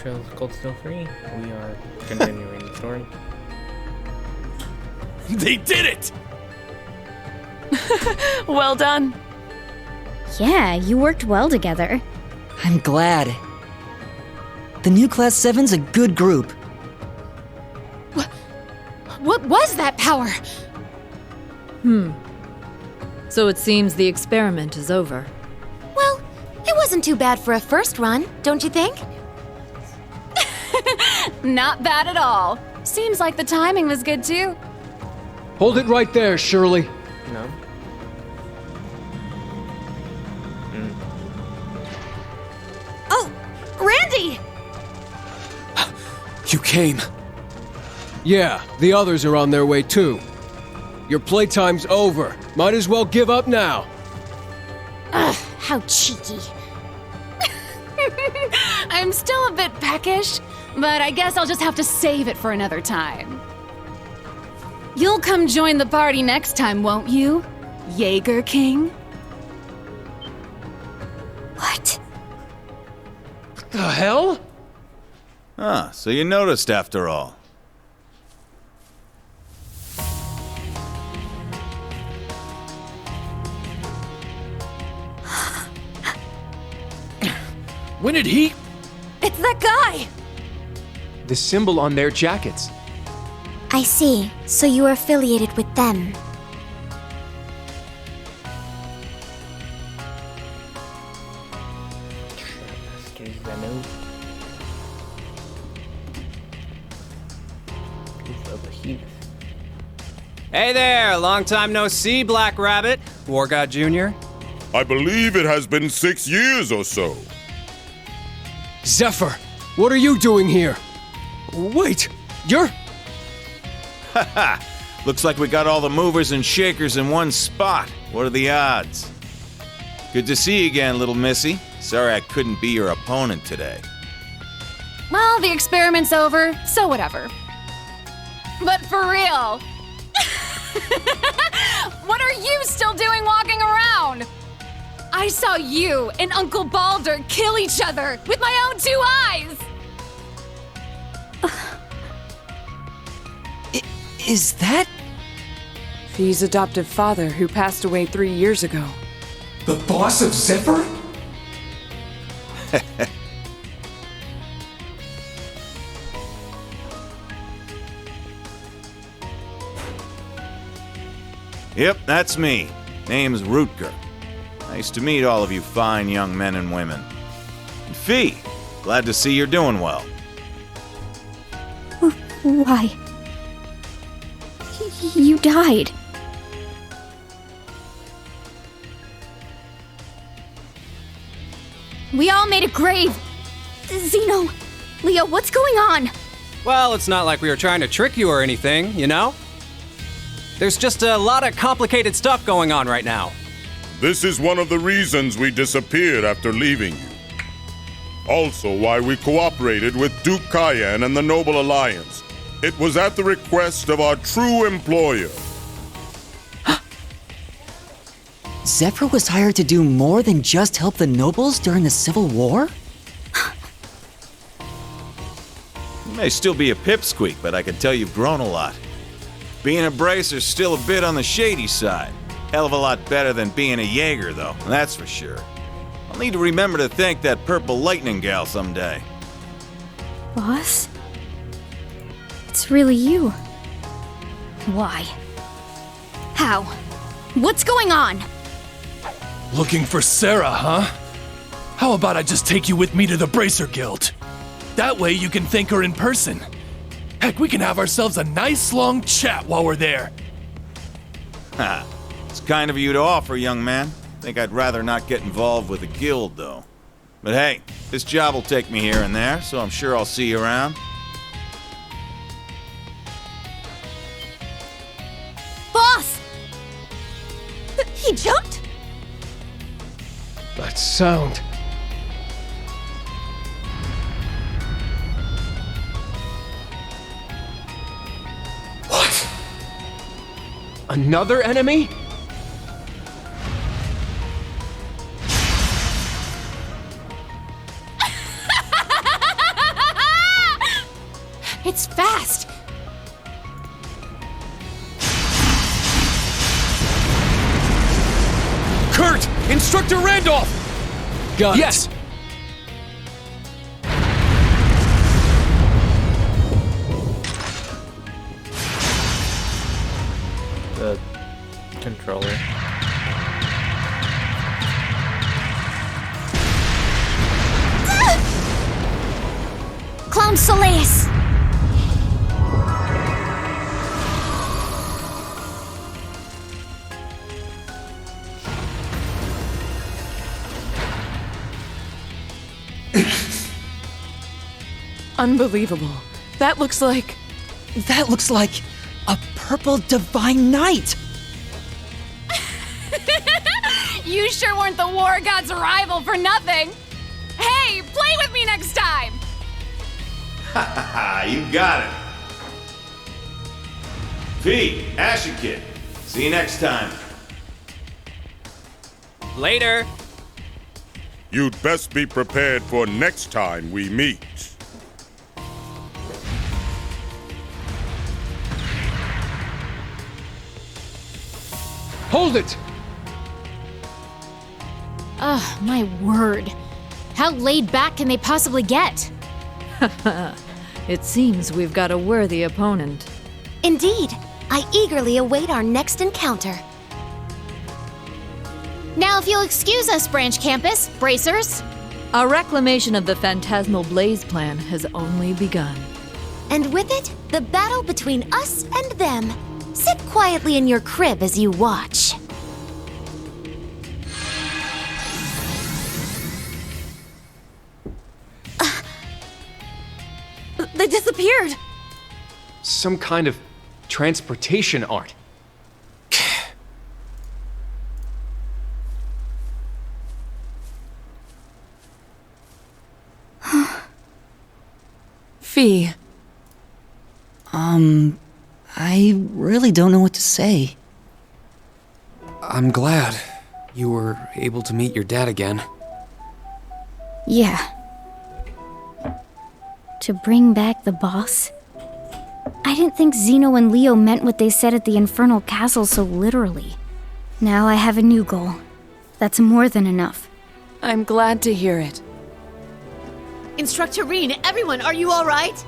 trail of cult still free. We are continuing the story. They did it! Well done. Yeah, you worked well together. I'm glad. The new Class 7's a good group. What was that power? So it seems the experiment is over. Well, it wasn't too bad for a first run, don't you think? Not bad at all. Seems like the timing was good too. Hold it right there, Shirley. No. Oh, Randy! You came. Yeah, the others are on their way too. Your playtime's over. Might as well give up now. Ugh, how cheeky. I'm still a bit peckish, but I guess I'll just have to save it for another time. You'll come join the party next time, won't you, Jaeger King? What? What the hell? Ah, so you noticed after all. When did he? It's that guy! The symbol on their jackets. I see. So you are affiliated with them. Hey there, long time no see, Black Rabbit. War God Jr. I believe it has been 6 years or so. Zephyr, what are you doing here? Wait, you're... Haha! Looks like we got all the movers and shakers in one spot. What are the odds? Good to see you again, little missy. Sorry I couldn't be your opponent today. Well, the experiment's over, so whatever. But for real, what are you still doing walking around? I saw you and Uncle Balder kill each other with my own 2 eyes! Is that... Fee's adoptive father, who passed away 3 years ago. The boss of Zephyr? Yep, that's me. Name's Rutger. Nice to meet all of you fine young men and women. And Fee, glad to see you're doing well. Why? You died. We all made a grave. Zeno, Leo, what's going on? Well, it's not like we were trying to trick you or anything, you know? There's just a lot of complicated stuff going on right now. This is one of the reasons we disappeared after leaving you. Also why we cooperated with Duke Cayenne and the Noble Alliance. It was at the request of our true employer. Zephyr was hired to do more than just help the nobles during the Civil War? You may still be a pipsqueak, but I can tell you've grown a lot. Being a bracer's still a bit on the shady side. Hell of a lot better than being a Jaeger, though, that's for sure. I'll need to remember to thank that purple lightning gal someday. Boss? It's really you. Why? How? What's going on? Looking for Sarah, huh? How about I just take you with me to the Bracer Guild? That way you can thank her in person. Heck, we can have ourselves a nice long chat while we're there. Ha! It's kind of you to offer, young man. Think I'd rather not get involved with a guild, though. But hey, this job will take me here and there, so I'm sure I'll see you around. Boss! He jumped? That sound. What? Another enemy? It's fast! Kurt! Instructor Randolph! Got it. Yes! The controller. Clown Soleus! Unbelievable. That looks like... That looks like a purple divine knight! You sure weren't the war god's rival for nothing! Hey, play with me next time! Haha, you got it. V, Ashen Kid. See you next time. Later. You'd best be prepared for next time we meet. Hold it! Ugh, my word. How laid back can they possibly get? It seems we've got a worthy opponent. Indeed. I eagerly await our next encounter. Now, if you'll excuse us, Branch Campus, bracers. Our reclamation of the Phantasmal Blaze plan has only begun. And with it, the battle between us and them. Sit quietly in your crib as you watch. They disappeared! Some kind of transportation art. Fee. I really don't know what to say. I'm glad you were able to meet your dad again. Yeah. To bring back the boss? I didn't think Zeno and Leo meant what they said at the Infernal Castle so literally. Now I have a new goal. That's more than enough. I'm glad to hear it. Instructor Reen, everyone, are you all right?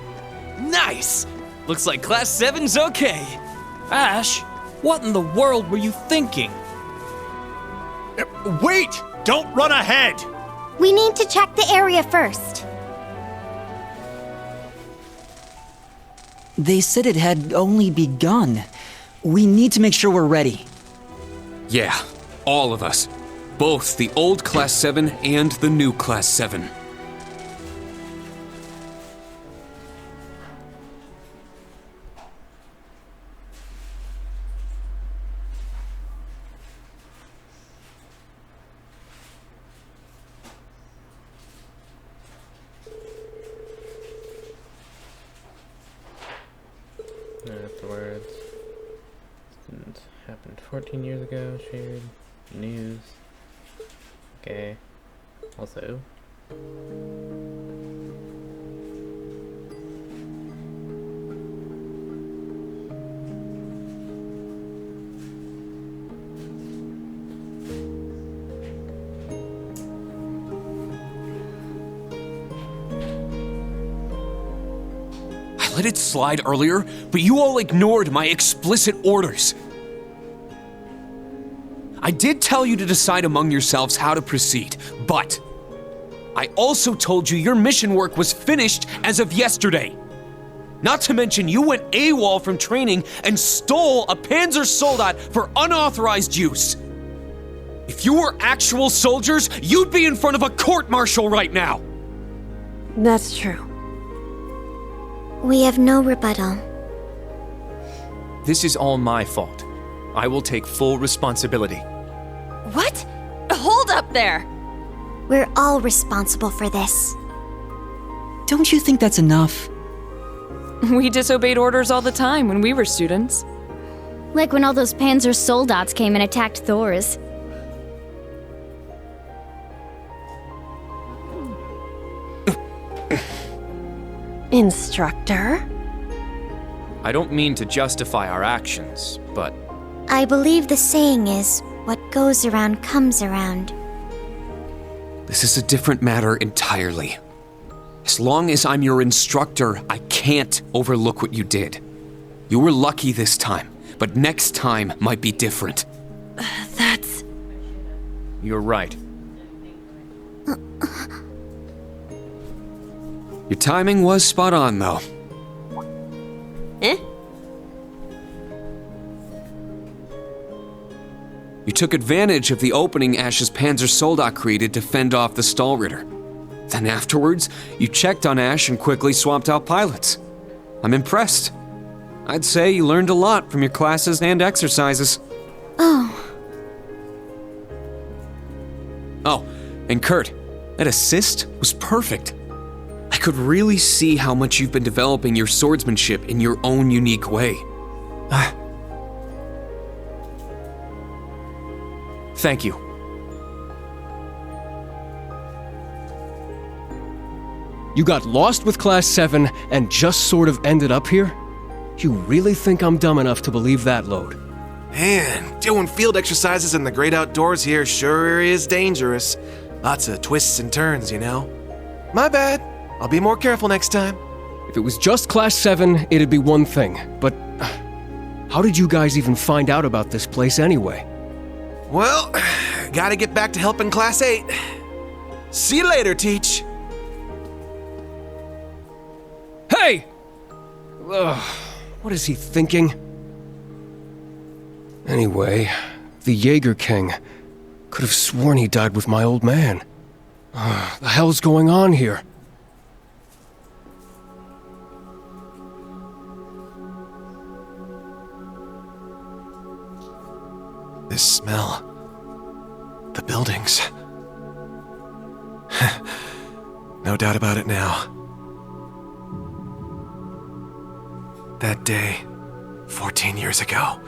Nice! Looks like Class 7's okay. Ash, what in the world were you thinking? Wait! Don't run ahead! We need to check the area first. They said it had only begun. We need to make sure we're ready. Yeah, all of us. Both the old Class 7 and the new Class 7. Afterwards, it happened 14 years ago. Shared news. Okay. Also. I let it slide earlier, but you all ignored my explicit orders. I did tell you to decide among yourselves how to proceed, but I also told you your mission work was finished as of yesterday. Not to mention you went AWOL from training and stole a Panzer Soldat for unauthorized use. If you were actual soldiers, you'd be in front of a court-martial right now. That's true. We have no rebuttal. This is all my fault. I will take full responsibility. What? Hold up there! We're all responsible for this. Don't you think that's enough? We disobeyed orders all the time when we were students. Like when all those Panzer Soldats came and attacked Thor's. Instructor? I don't mean to justify our actions, but I believe the saying is, what goes around comes around. this is a different matter entirely. As long as I'm your instructor, I can't overlook what you did. You were lucky this time, but next time might be different. That's... You're right. Your timing was spot on, though. Eh? You took advantage of the opening Ash's Panzer Soldat created to fend off the Stahlritter. Then afterwards, you checked on Ash and quickly swapped out pilots. I'm impressed. I'd say you learned a lot from your classes and exercises. Oh. Oh, and Kurt, that assist was perfect. I could really see how much you've been developing your swordsmanship in your own unique way. Thank you. You got lost with Class 7 and just sort of ended up here? You really think I'm dumb enough to believe that, Load? Man, doing field exercises in the great outdoors here sure is dangerous. Lots of twists and turns, you know. My bad. I'll be more careful next time. If it was just Class 7, it'd be one thing, but how did you guys even find out about this place anyway? Well, gotta get back to helping Class 8. See you later, Teach. Hey! Ugh, what is he thinking? Anyway, the Jaeger King. Could have sworn he died with my old man. The hell's going on here? This smell. The buildings. No doubt about it now. That day, 14 years ago.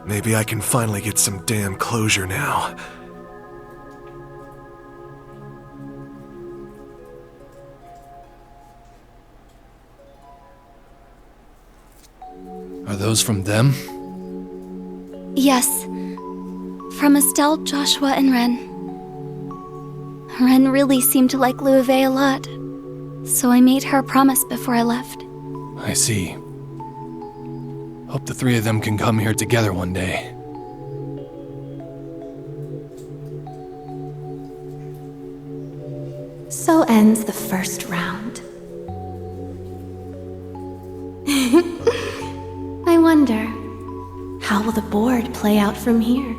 Maybe I can finally get some damn closure now. Are those from them? Yes. From Estelle, Joshua, and Ren. Ren really seemed to like Louvet a lot, so I made her a promise before I left. I see. Hope the three of them can come here together one day. So ends the first round. I wonder, how will the board play out from here?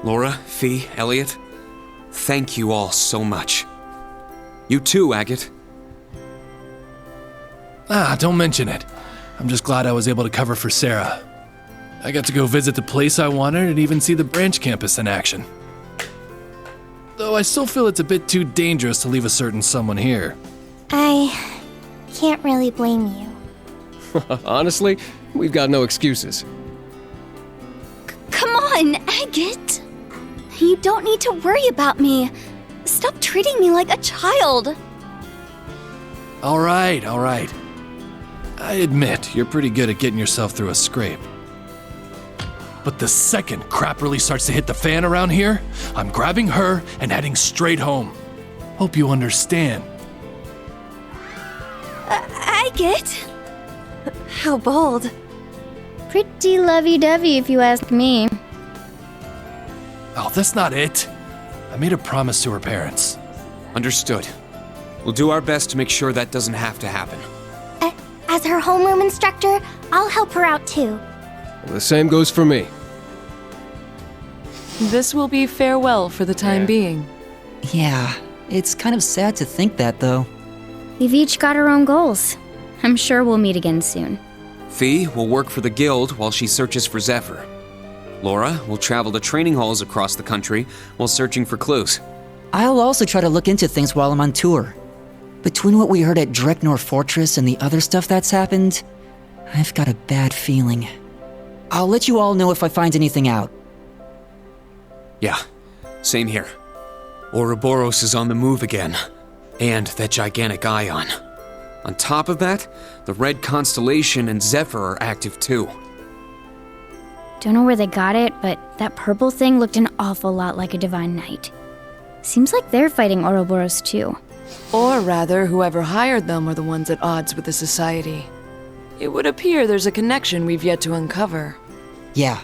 Laura, Fee, Elliot, thank you all so much. You too, Agate. Don't mention it. I'm just glad I was able to cover for Sarah. I got to go visit the place I wanted and even see the branch campus in action. Though I still feel it's a bit too dangerous to leave a certain someone here. I can't really blame you. Honestly, we've got no excuses. Come on, Agate! You don't need to worry about me. Stop treating me like a child. All right. I admit, you're pretty good at getting yourself through a scrape. But the second crap really starts to hit the fan around here, I'm grabbing her and heading straight home. Hope you understand. Agate? How bold. Pretty lovey-dovey if you ask me. Oh, that's not it. I made a promise to her parents. Understood. We'll do our best to make sure that doesn't have to happen. As her homeroom instructor, I'll help her out too. The same goes for me. This will be farewell for the time being. Yeah, it's kind of sad to think that, though. We've each got our own goals. I'm sure we'll meet again soon. Fee will work for the guild while she searches for Zephyr. Laura will travel to training halls across the country while searching for clues. I'll also try to look into things while I'm on tour. Between what we heard at Dreknor Fortress and the other stuff that's happened, I've got a bad feeling. I'll let you all know if I find anything out. Yeah, same here. Ouroboros is on the move again. And that gigantic ion. On top of that, the Red Constellation and Zephyr are active too. Don't know where they got it, but that purple thing looked an awful lot like a Divine Knight. Seems like they're fighting Ouroboros too. Or rather, whoever hired them are the ones at odds with the Society. It would appear there's a connection we've yet to uncover. Yeah,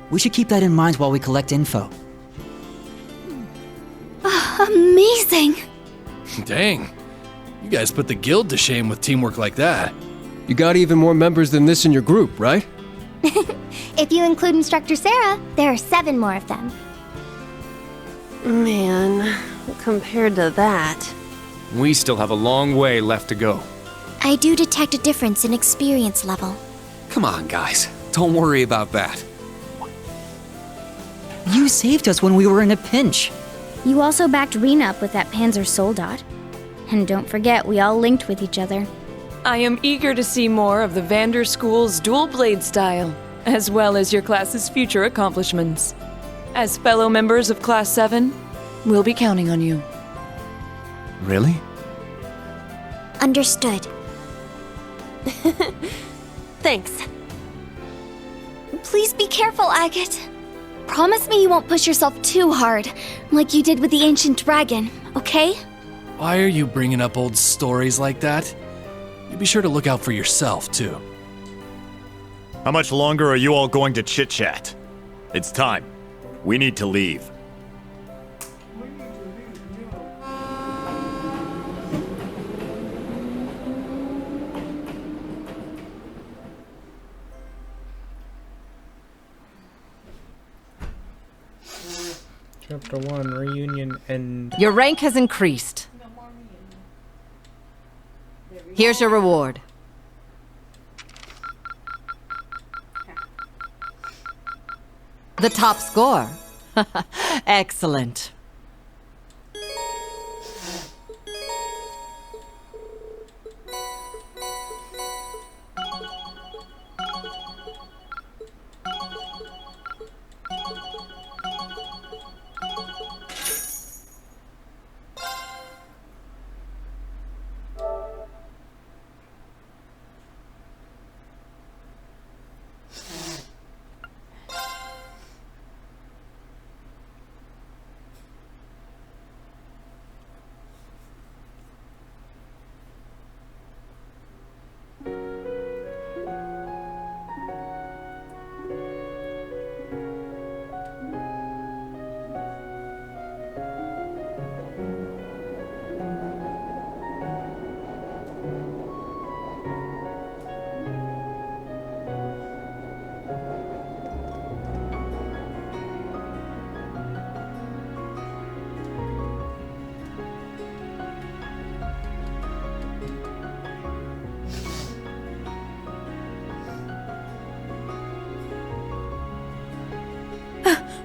we should keep that in mind while we collect info. Amazing! Dang. You guys put the guild to shame with teamwork like that. You got even more members than this in your group, right? If you include Instructor Sarah, there are 7 more of them. Man, compared to that. We still have a long way left to go. I do detect a difference in experience level. Come on, guys. Don't worry about that. You saved us when we were in a pinch. You also backed Rena up with that Panzer Soldat. And don't forget, we all linked with each other. I am eager to see more of the Vander School's dual blade style, as well as your class's future accomplishments. As fellow members of Class 7, we'll be counting on you. Really? Understood. Thanks. Please be careful, Agate. Promise me you won't push yourself too hard, like you did with the ancient dragon, okay? Why are you bringing up old stories like that? You be sure to look out for yourself, too. How much longer are you all going to chit-chat? It's time. We need to leave. Chapter 1, Reunion and... Your rank has increased. Here's your reward. The top score. Excellent.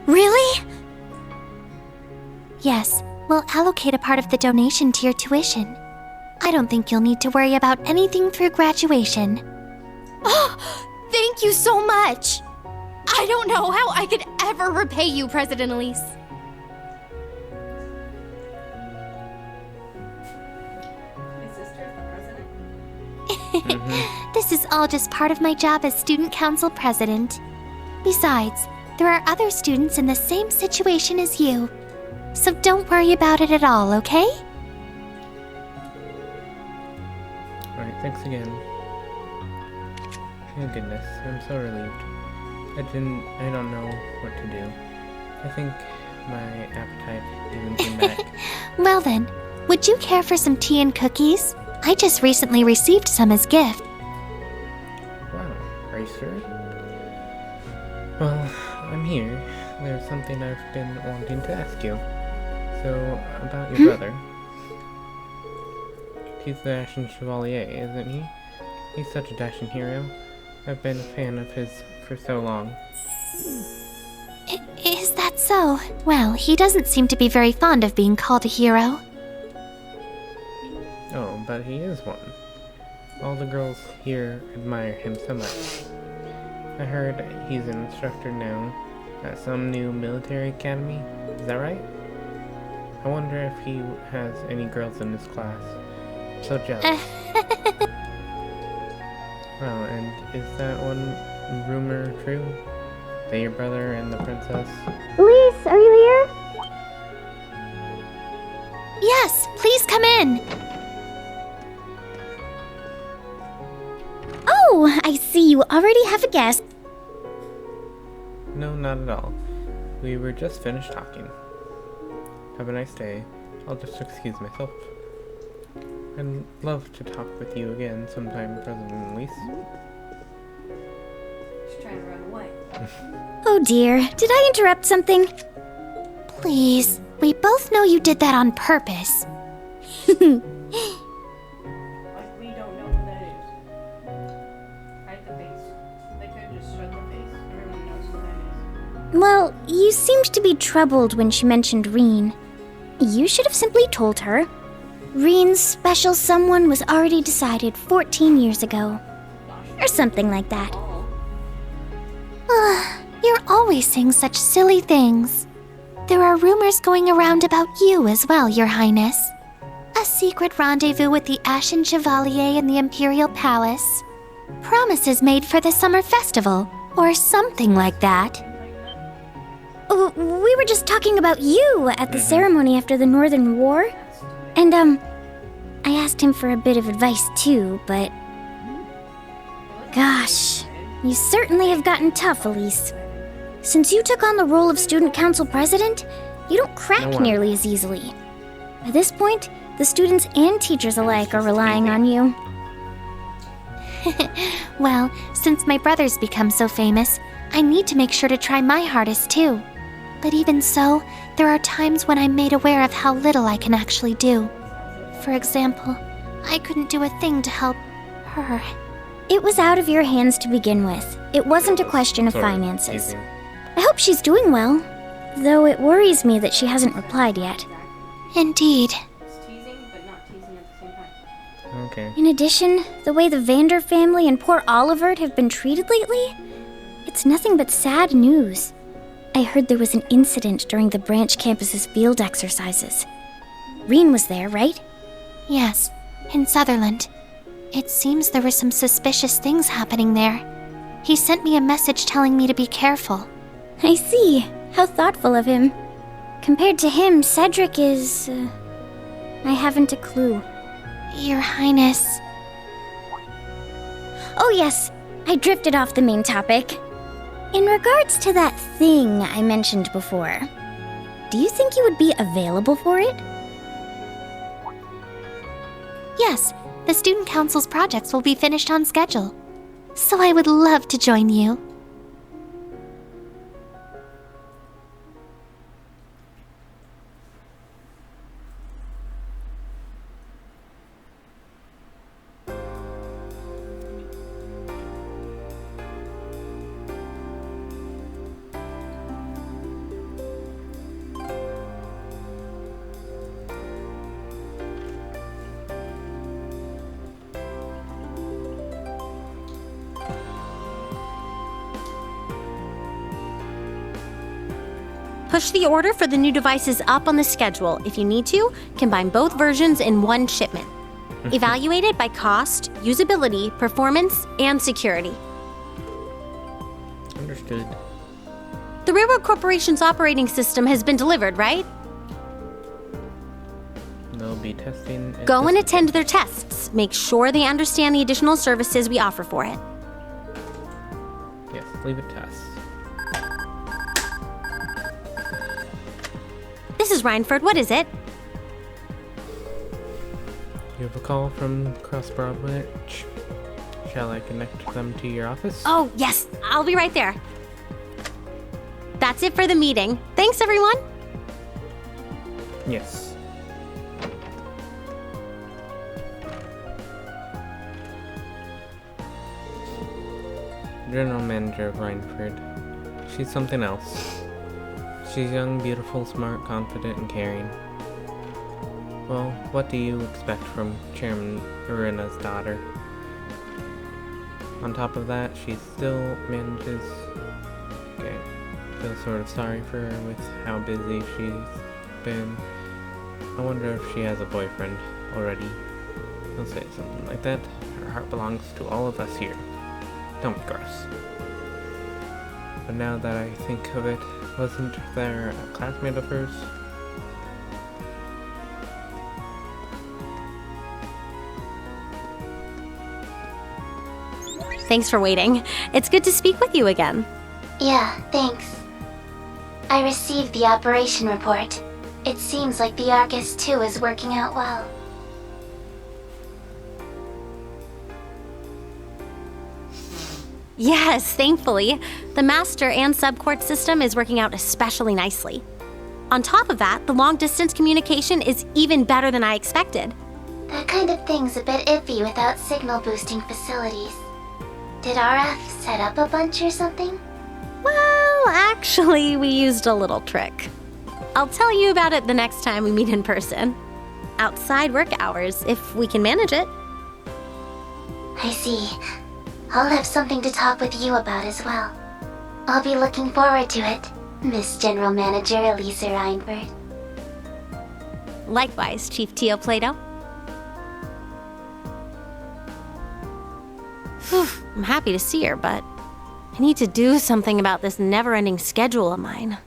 Really? Yes, we'll allocate a part of the donation to your tuition. I don't think you'll need to worry about anything through graduation. Oh, thank you so much! I don't know how I could ever repay you, President Elise. This is all just part of my job as student council president. Besides, there are other students in the same situation as you. So don't worry about it at all, okay? Alright, thanks again. Thank goodness, I'm so relieved. I don't know what to do. I think my appetite even came back. Well then, would you care for some tea and cookies? I just recently received some as gift. Wow, Racer? Well, I'm here. There's something I've been wanting to ask you. So, about your brother. He's the Ashen Chevalier, isn't he? He's such a dashing hero. I've been a fan of his for so long. Is that so? Well, he doesn't seem to be very fond of being called a hero. Oh, but he is one. All the girls here admire him so much. I heard he's an instructor now at some new military academy. Is that right? I wonder if he has any girls in his class. I'm so jealous. Well, and is that one rumor true? That your brother and the princess? Elise, are you here? Yes, please come in. Oh, I see you already have a guest. No, not at all. We were just finished talking. Have a nice day. I'll just excuse myself. I'd love to talk with you again sometime, President Elise. She's trying to run away. Oh dear, did I interrupt something? Please, we both know you did that on purpose. Like we don't know who that is. Hide the face. They could just shut the face. Everyone knows who that is. Well, you seemed to be troubled when she mentioned Reen. You should have simply told her. Reen's special someone was already decided 14 years ago. Or something like that. You're always saying such silly things. There are rumors going around about you as well, Your Highness. A secret rendezvous with the Ashen Chevalier in the Imperial Palace. Promises made for the summer festival, or something like that. Oh, we were just talking about you at the ceremony after the Northern War. And, I asked him for a bit of advice too, but... Gosh, you certainly have gotten tough, Elise. Since you took on the role of Student Council President, you don't crack nearly as easily. By this point, the students and teachers alike are relying on you. Well, since my brother's become so famous, I need to make sure to try my hardest too. But even so, there are times when I'm made aware of how little I can actually do. For example, I couldn't do a thing to help her. It was out of your hands to begin with. It wasn't a question of finances. I hope she's doing well, though it worries me that she hasn't replied yet. Indeed. Okay. In addition, the way the Vander family and poor Olivert have been treated lately, it's nothing but sad news. I heard there was an incident during the branch campus's field exercises. Reen was there, right? Yes, in Sutherland. It seems there were some suspicious things happening there. He sent me a message telling me to be careful. I see. How thoughtful of him. Compared to him, Cedric is... I haven't a clue. Your Highness. Oh yes, I drifted off the main topic. In regards to that thing I mentioned before, do you think you would be available for it? Yes, the Student Council's projects will be finished on schedule. So I would love to join you. Push the order for the new devices up on the schedule. If you need to, combine both versions in one shipment. Evaluated by cost, usability, performance, and security. Understood. The Railroad Corporation's operating system has been delivered, right? They'll be testing... Go and attend their tests. Make sure they understand the additional services we offer for it. Yes, leave it to us. This is Rhineford. What is it? You have a call from Cross Broadwich. Shall I connect them to your office? Oh, yes. I'll be right there. That's it for the meeting. Thanks, everyone. Yes. General Manager of Rhineford. She's something else. She's young, beautiful, smart, confident, and caring. Well, what do you expect from Chairman Irina's daughter? On top of that, she still manages... Okay, feel sort of sorry for her with how busy she's been. I wonder if she has a boyfriend already. Don't say something like that. Her heart belongs to all of us here. Don't be gross. But now that I think of it, wasn't there a classmate of hers? Thanks for waiting. It's good to speak with you again. Yeah, thanks. I received the operation report. It seems like the Arcus 2 is working out well. Yes, thankfully. The master and subcourt system is working out especially nicely. On top of that, the long-distance communication is even better than I expected. That kind of thing's a bit iffy without signal-boosting facilities. Did RF set up a bunch or something? Well, actually, we used a little trick. I'll tell you about it the next time we meet in person. Outside work hours, if we can manage it. I see. I'll have something to talk with you about as well. I'll be looking forward to it, Miss General Manager Elisa Rhineford. Likewise, Chief Teo Plato. I'm happy to see her, but I need to do something about this never-ending schedule of mine.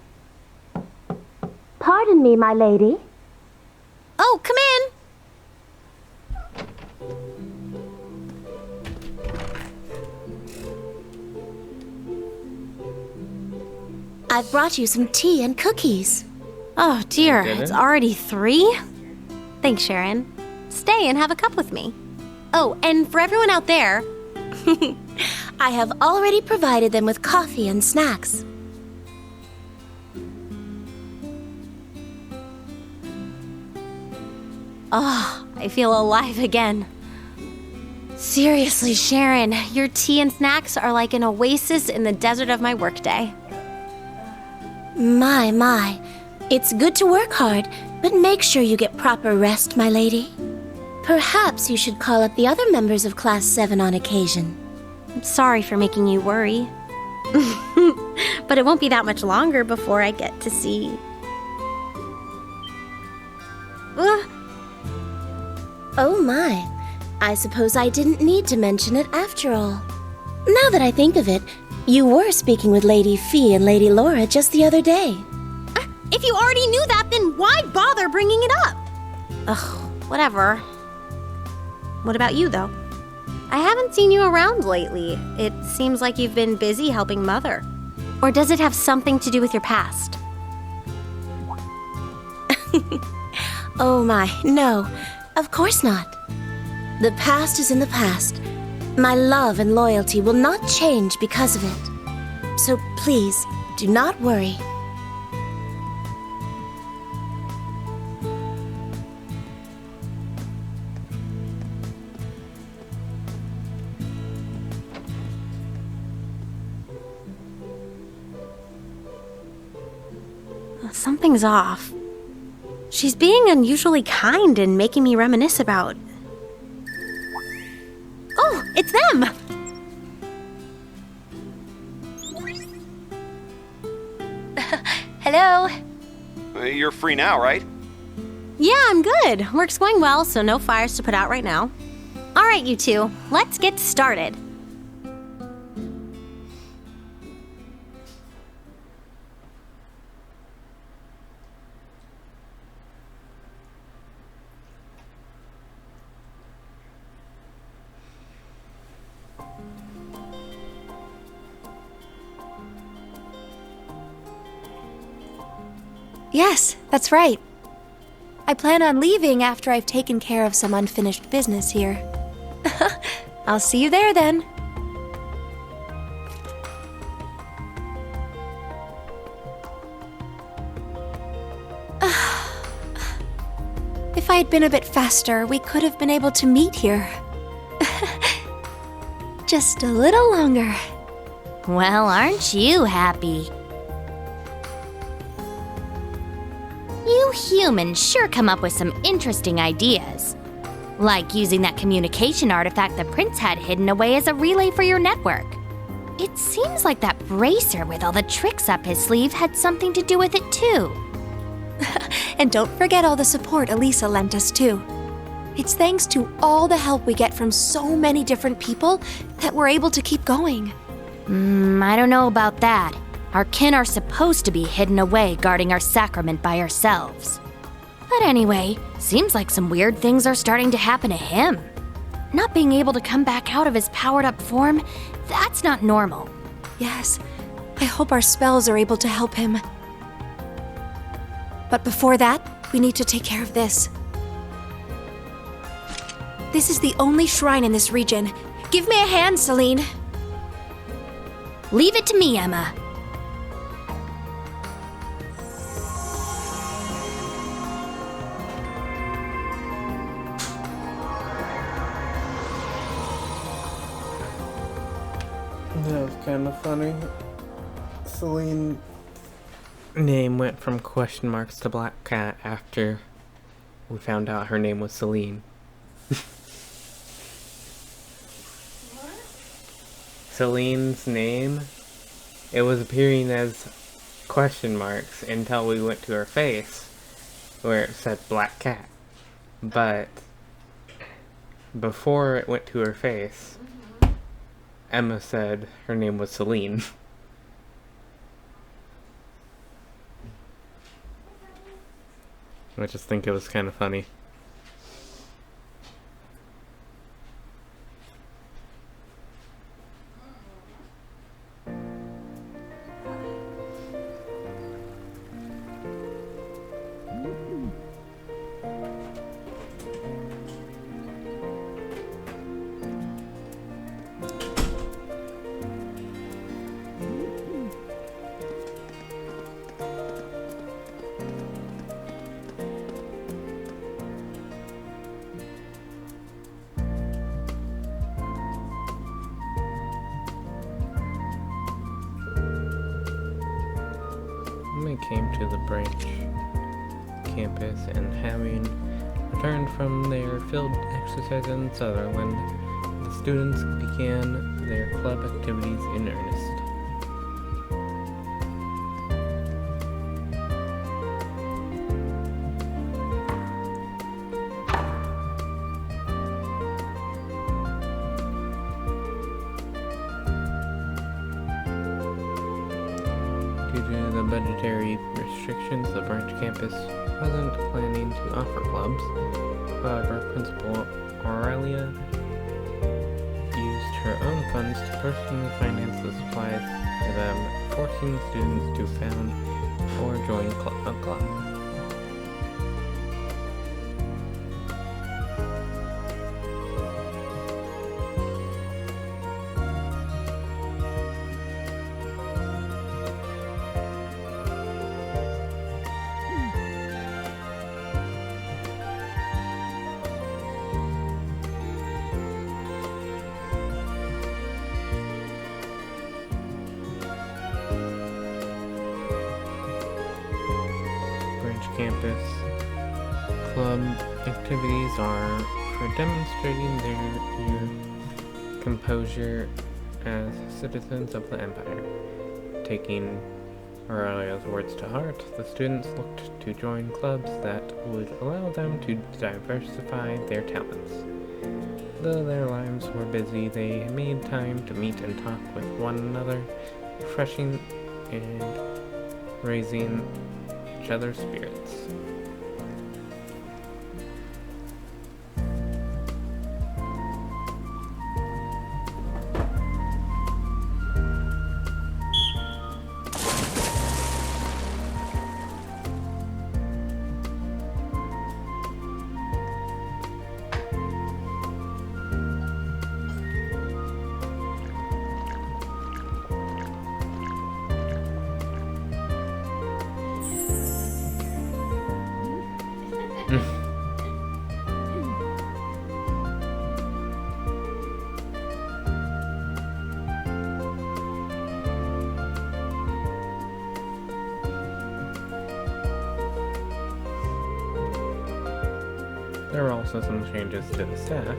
Pardon me, my lady. Oh, come in! I've brought you some tea and cookies. Oh dear, Did it? it's already 3? Thanks, Sharon. Stay and have a cup with me. Oh, and for everyone out there... I have already provided them with coffee and snacks. Oh, I feel alive again. Seriously, Sharon, your tea and snacks are like an oasis in the desert of my workday. My. It's good to work hard, but make sure you get proper rest, my lady. Perhaps you should call up the other members of Class 7 on occasion. I'm sorry for making you worry. But it won't be that much longer before I get to see... Oh my. I suppose I didn't need to mention it after all. Now that I think of it, you were speaking with Lady Fee and Lady Laura just the other day. If you already knew that, then why bother bringing it up? Ugh, whatever. What about you, though? I haven't seen you around lately. It seems like you've been busy helping Mother. Or does it have something to do with your past? Oh my, no. Of course not. The past is in the past. My love and loyalty will not change because of it. So please, do not worry. Something's off. She's being unusually kind and making me reminisce about... Oh, it's them! Hello? You're free now, right? Yeah, I'm good. Work's going well, so no fires to put out right now. All right, you two, let's get started. Yes, that's right. I plan on leaving after I've taken care of some unfinished business here. I'll see you there then. If I had been a bit faster, we could have been able to meet here. Just a little longer. Well, aren't you happy? You humans sure come up with some interesting ideas. Like using that communication artifact the prince had hidden away as a relay for your network. It seems like that bracer with all the tricks up his sleeve had something to do with it too. And don't forget all the support Elisa lent us too. It's thanks to all the help we get from so many different people that we're able to keep going. I don't know about that. Our kin are supposed to be hidden away guarding our sacrament by ourselves. But anyway, seems like some weird things are starting to happen to him. Not being able to come back out of his powered-up form, that's not normal. Yes, I hope our spells are able to help him. But before that, we need to take care of this. This is the only shrine in this region. Give me a hand, Celine. Leave it to me, Emma. That was kind of funny. Celine name went from question marks to Black Cat after we found out her name was Celine. Celine's name, it was appearing as question marks until we went to her face where it said Black Cat. But before it went to her face, Emma said her name was Celine. I just think it was kind of funny. We came to the branch campus, and having returned from their field exercise in Sutherland, the students began their club activities in earnest. Due to the budgetary restrictions, the branch campus wasn't planning to offer clubs. However, Principal Aurelia used her own funds to personally finance the supplies for them, forcing students to found or join a club. Campus club activities are for demonstrating their composure as citizens of the Empire. Taking Aurelia's words to heart, the students looked to join clubs that would allow them to diversify their talents. Though their lives were busy, they made time to meet and talk with one another, refreshing and raising each other's spirits. There were also some changes to the staff.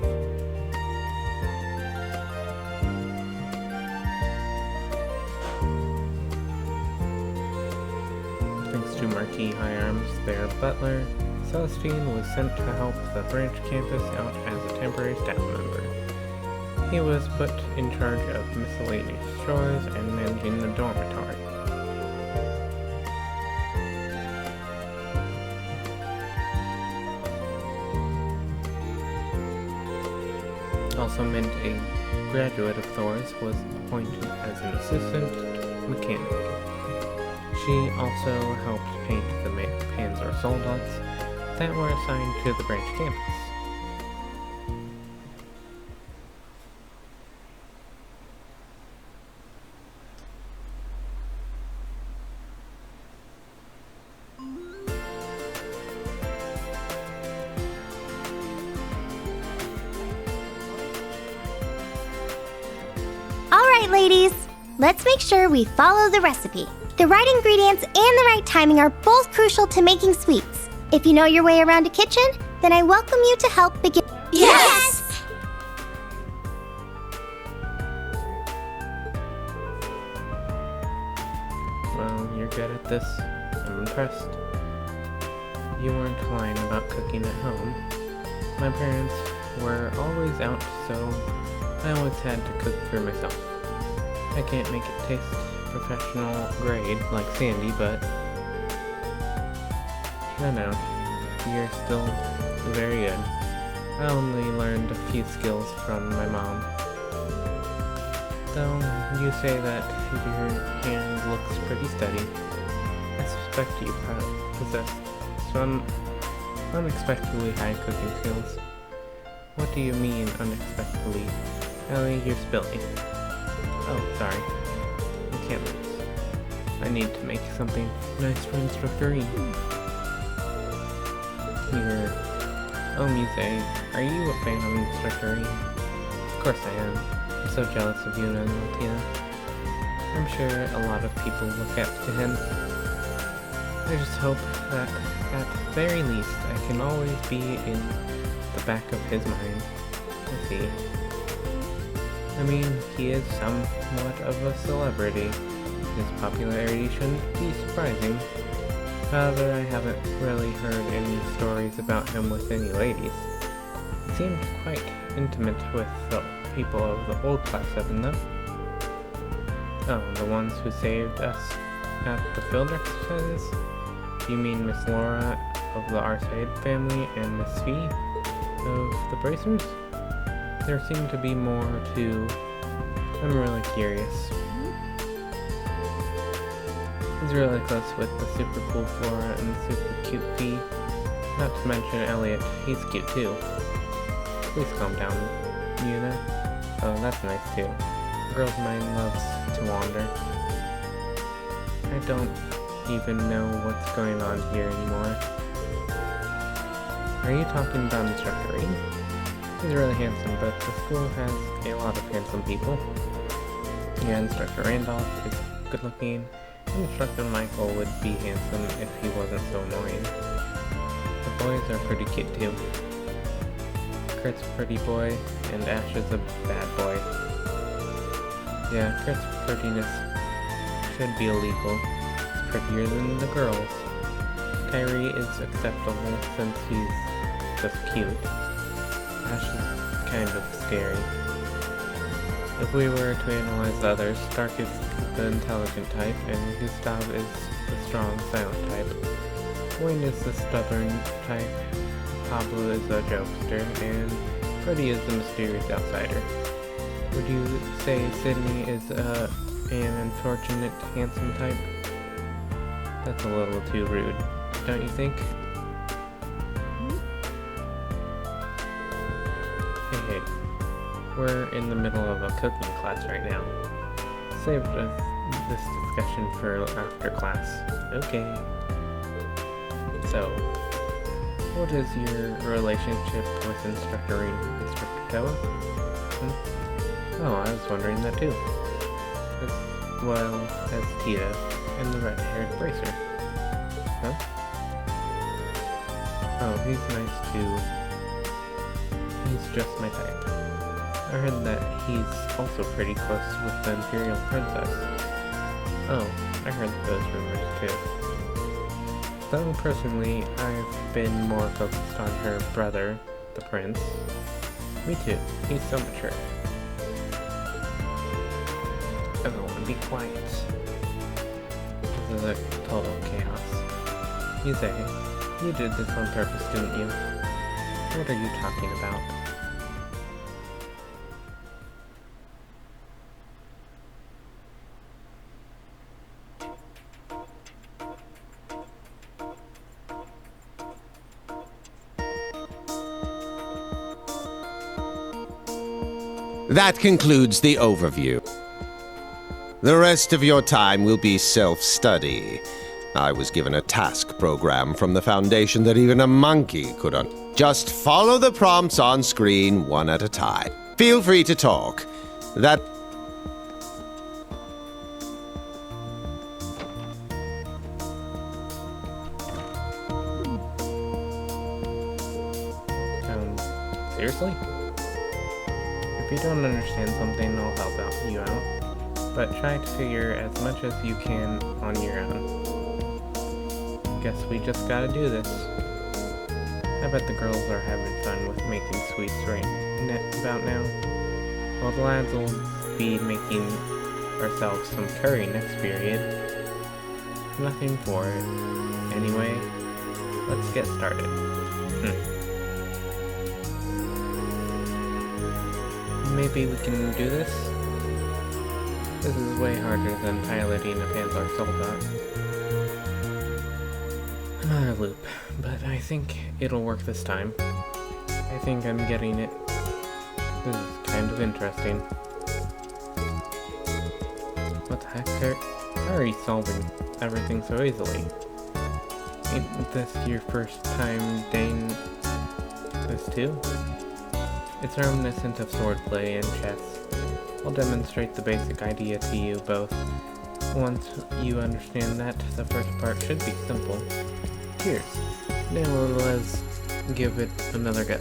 Thanks to Marquis High Arms, their butler, Celestine was sent to help the branch campus out as a temporary staff member. He was put in charge of miscellaneous chores and managing the dormitory. Also meant a graduate of Thor's was appointed as an assistant mechanic. She also helped paint the Panzer soldats that were assigned to the branch campus. Alright, ladies, let's make sure we follow the recipe. The right ingredients and the right timing are both crucial to making sweets. If you know your way around a kitchen, then I welcome you to help begin. Yes! Well, you're good at this. I'm impressed. You weren't lying about cooking at home. My parents were always out, so I always had to cook for myself. I can't make it taste professional grade like Sandy, but I know, you're still very good. I only learned a few skills from my mom. Though you say that your hand looks pretty steady, I suspect you possess some unexpectedly high cooking skills. What do you mean, unexpectedly? Ellie, you're spilling. Oh, sorry. I can't lose. I need to make something nice for Instructor E. Here. Oh, Muse, are you a fan of Instructor E? Of course I am. I'm so jealous of you and Maltina. I'm sure a lot of people look up to him. I just hope that, at the very least, I can always be in the back of his mind. I see. I mean, he is somewhat of a celebrity. His popularity shouldn't be surprising. However, I haven't really heard any stories about him with any ladies. He seemed quite intimate with the people of the old Class 7, though. Oh, the ones who saved us at the field exercises? You mean Miss Laura of the Arcade family and Miss V of the Bracers? There seem to be more to... I'm really curious. He's really close with the super cool Flora and the super cute V. Not to mention Elliot, he's cute too. Please calm down, Yuna. Oh, that's nice too. A girl's mind loves to wander. I don't even know what's going on here anymore. Are you talking about Instructor E? He's really handsome, but the school has a lot of handsome people. Yeah, Instructor Randolph is good looking, and Instructor Michael would be handsome if he wasn't so annoying. The boys are pretty cute too. Kurt's a pretty boy, and Ash is a bad boy. Yeah, Kurt's prettiness should be illegal. He's prettier than the girls. Kyrie is acceptable since he's just cute. Ash is kind of scary. If we were to analyze the others, Stark is the intelligent type, and Gustav is the strong, silent type. Wayne is the stubborn type, Pablo is a jokester, and Freddy is the mysterious outsider. Would you say Sydney is an unfortunate, handsome type? That's a little too rude, don't you think? Hey, we're in the middle of a cooking class right now. Save this discussion for after class. Okay. So, what is your relationship with Instructor Toa? Oh, I was wondering that too. As well as Tita and the red-haired Bracer. Huh? Oh, he's nice too. he's just my type. I heard that he's also pretty close with the Imperial Princess. Oh, I heard those rumors too. Though personally, I've been more focused on her brother, the prince. Me too, he's so mature. Everyone be quiet. This is a total chaos. You did this on purpose, didn't you? What are you talking about? That concludes the overview. The rest of your time will be self-study. I was given a task program from the Foundation that even a monkey could just follow the prompts on screen one at a time. Feel free to talk. That... Seriously? If you don't understand something, I'll help you out. But try to figure as much as you can on your own. Guess we just gotta do this. I bet the girls are having fun with making sweets right about now. While the lads will be making ourselves some curry next period. Nothing for it. Anyway, let's get started. Maybe we can do this? This is way harder than piloting a Panzer Soldat. I'm out of loop, but I think it'll work this time. I think I'm getting it. This is kind of interesting. What the heck, Kurt? How are you solving everything so easily? Ain't this your first time doing this too? It's reminiscent of swordplay and chess. I'll demonstrate the basic idea to you both. Once you understand that, the first part should be simple. Cheers. Now let's give it another go.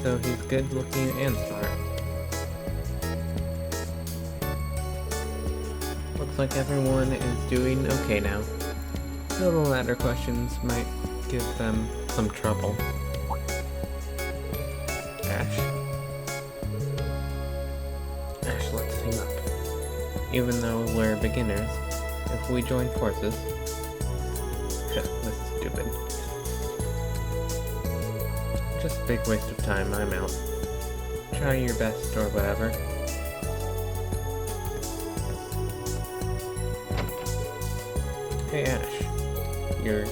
So he's good looking and smart. Looks like everyone is doing okay now. The latter questions might give them some trouble. Ash, let's team up. Even though we're beginners, if we join forces... This is stupid. Just a big waste of time, I'm out. Try your best or whatever. Hey Ash, you're...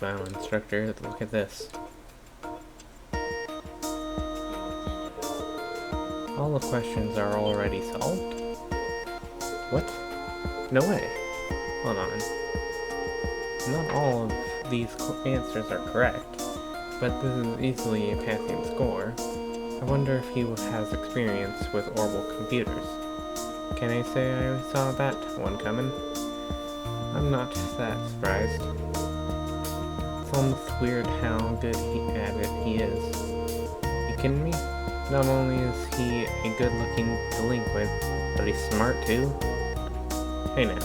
Wow, instructor, look at this. All the questions are already solved? What? No way. Hold on. Not all of these answers are correct, but this is easily a passing score. I wonder if he has experience with orbital computers. Can I say I saw that one coming? I'm not that surprised. It's almost weird how good at it he is. You kidding me? Not only is he a good-looking delinquent, but he's smart too. Hey now,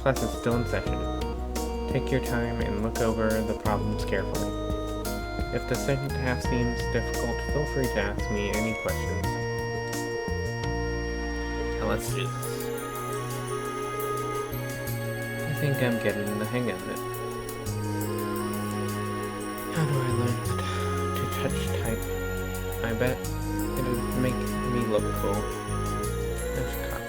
class is still in session. Take your time and look over the problems carefully. If the second half seems difficult, feel free to ask me any questions. Now let's do this. I think I'm getting the hang of it. How do I learn to touch type? I bet it would make me look cool. That's cockeyed.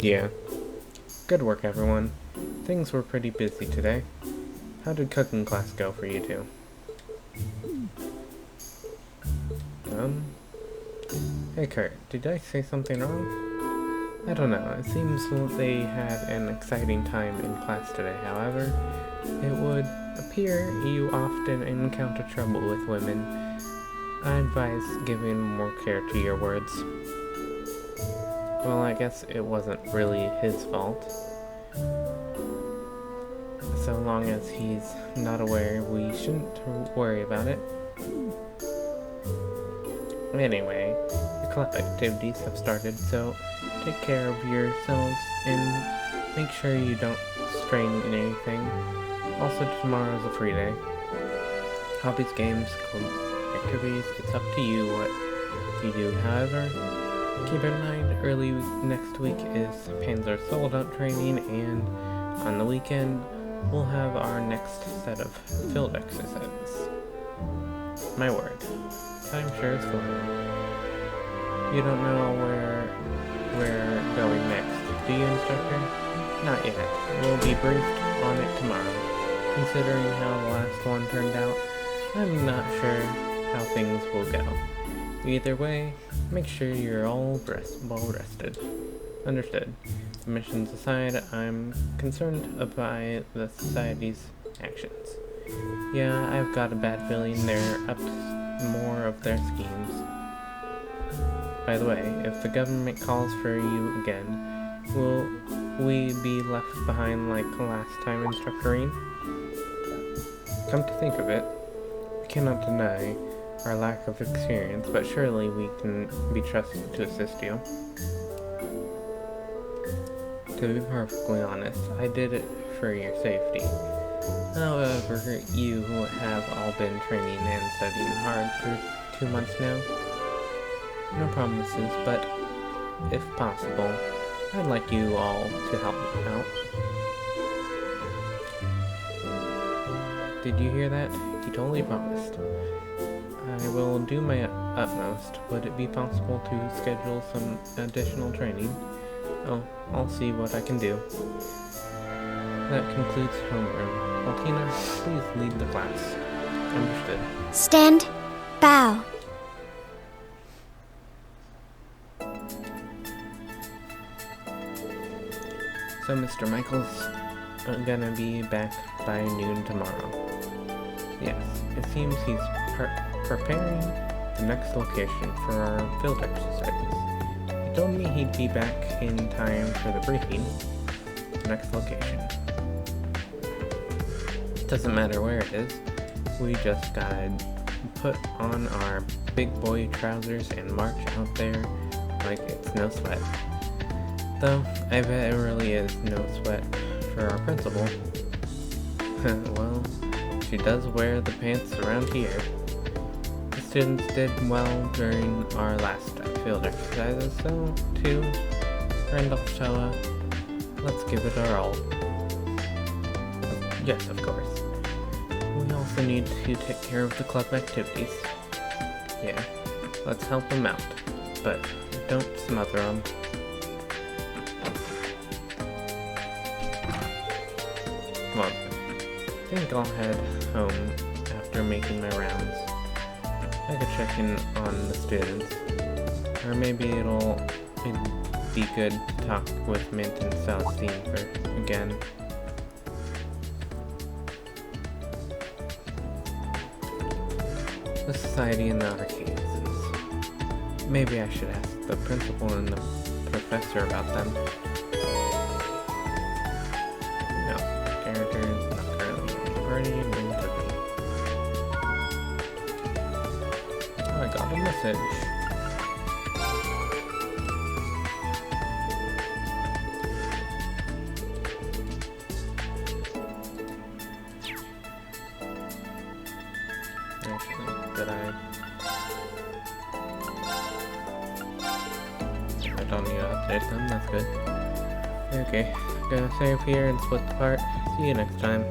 Yeah. Good work, everyone. Things were pretty busy today. How did cooking class go for you two? Hey Kurt, did I say something wrong? I don't know, it seems they had an exciting time in class today. However, it would appear you often encounter trouble with women. I advise giving more care to your words. Well, I guess it wasn't really his fault. So long as he's not aware, we shouldn't worry about it. Anyway, the club activities have started, so take care of yourselves and make sure you don't strain anything. Also, tomorrow's a free day. Hobbies, games, club activities, it's up to you what you do. However, keep in mind, early next week is Panzer Soldat training, and on the weekend, we'll have our next set of field exercises. My word, time sure is flying. You don't know where we're going next, do you, Instructor? Not yet. We'll be briefed on it tomorrow. Considering how the last one turned out, I'm not sure how things will go. Either way, make sure you're all well rested. Understood. Missions aside, I'm concerned about the Society's actions. Yeah, I've got a bad feeling they're up to more of their schemes. By the way, if the government calls for you again, will we be left behind like last time, Instructorine? Come to think of it, we cannot deny our lack of experience, but surely we can be trusted to assist you. To be perfectly honest, I did it for your safety. However, you have all been training and studying hard for 2 months now. No promises, but if possible, I'd like you all to help me out. Did you hear that? He totally promised. I will do my utmost. Would it be possible to schedule some additional training? Oh, I'll see what I can do. That concludes homeroom. Altina, please lead the class. Understood. Stand. Bow. So Mr. Michael's gonna be back by noon tomorrow. Yes, it seems he's preparing the next location for our field exercises. He told me he'd be back in time for the briefing. The next location. Doesn't matter where it is. We just gotta put on our big boy trousers and march out there like it's no sweat. Though, I bet it really is no sweat for our principal. Well, she does wear the pants around here. The students did well during our last field exercises, so, too, Randolph Showa, let's give it our all. Yes, of course. We also need to take care of the club activities. Yeah, let's help them out, but don't smother them. Well, I think I'll head home after making my rounds. I could check in on the students, or maybe it'd be good to talk with Mint and Celestine again. The society and the arcades. Maybe I should ask the principal and the professor about them. No, characters not currently ready and to be. Oh, I got a message. I don't need to update them, that's good. Okay, gonna save here and split the part. See you next time.